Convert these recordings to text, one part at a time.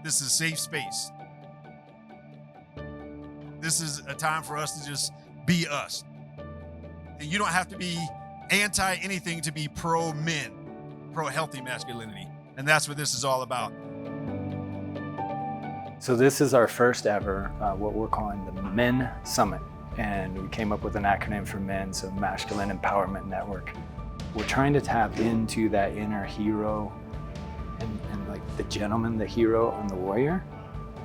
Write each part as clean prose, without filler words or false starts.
This is a safe space. This is a time for us to just be us. And you don't have to be anti anything to be pro men, pro healthy masculinity. And that's what this is all about. So this is our first ever, what we're calling the M.E.N Summit. And we came up with an acronym for M.E.N, so Masculine Empowerment Network. We're trying to tap into that inner hero and like the gentleman, the hero, and the warrior.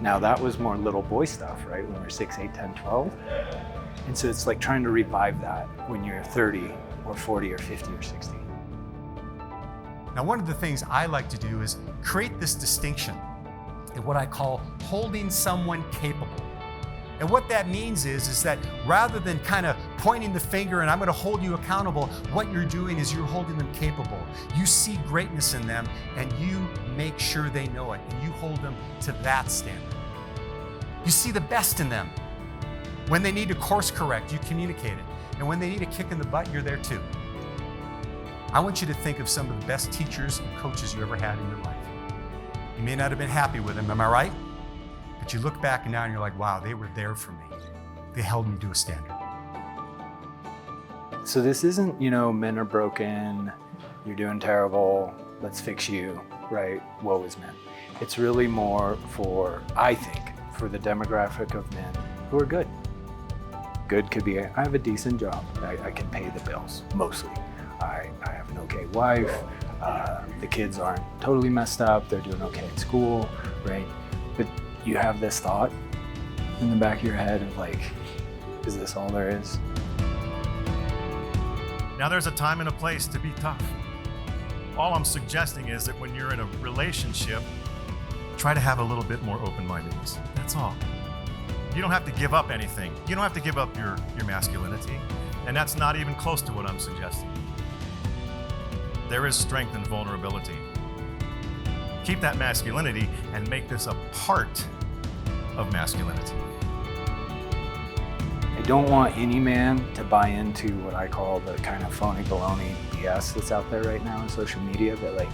Now that was more little boy stuff, right? When we're 6, 8, 10, 12. And so it's like trying to revive that when you're 30 or 40 or 50 or 60. Now, one of the things I like to do is create this distinction in what I call holding someone capable. And what that means is that rather than kind of pointing the finger and I'm going to hold you accountable, what you're doing is you're holding them capable. You see greatness in them and you make sure they know it and you hold them to that standard. You see the best in them. When they need to course correct, you communicate it. And when they need a kick in the butt, you're there too. I want you to think of some of the best teachers and coaches you ever had in your life. You may not have been happy with them, am I right? But you look back now and you're like, wow, they were there for me. They held me to a standard. So this isn't, men are broken, you're doing terrible, let's fix you, right? Woe is men. It's really more for, I think, for the demographic of men who are good. Good could be, I have a decent job, I can pay the bills, mostly. I have an okay wife, the kids aren't totally messed up, they're doing okay at school, right? But you have this thought in the back of your head of like, is this all there is? Now there's a time and a place to be tough. All I'm suggesting is that when you're in a relationship, try to have a little bit more open-mindedness. That's all. You don't have to give up anything. You don't have to give up your masculinity. And that's not even close to what I'm suggesting. There is strength in vulnerability. Keep that masculinity and make this a part of masculinity. I don't want any man to buy into what I call the kind of phony baloney BS that's out there right now on social media, that like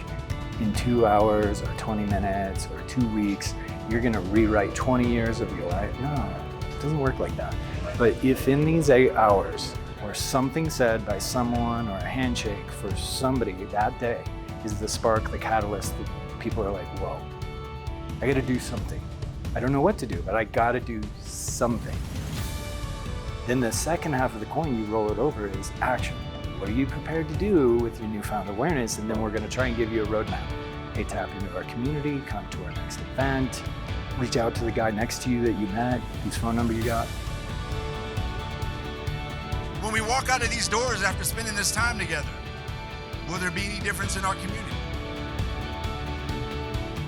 in 2 hours or 20 minutes or 2 weeks, you're gonna rewrite 20 years of your life. No, it doesn't work like that. But if in these 8 hours, or something said by someone or a handshake for somebody that day is the spark, the catalyst that people are like, whoa, I gotta do something. I don't know what to do, but I gotta do something. Then the second half of the coin, you roll it over, is action. What are you prepared to do with your newfound awareness? And then we're gonna try and give you a roadmap. Hey, tap into our community, come to our next event, reach out to the guy next to you that you met, whose phone number you got. When we walk out of these doors after spending this time together, will there be any difference in our community?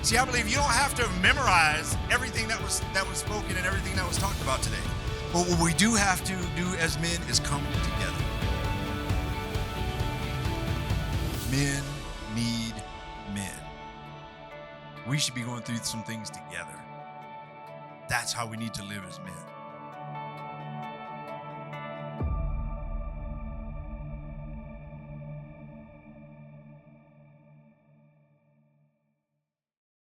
See, I believe you don't have to memorize everything that was spoken and everything that was talked about today. But what we do have to do as men is come together. Men need men. We should be going through some things together. That's how we need to live as men.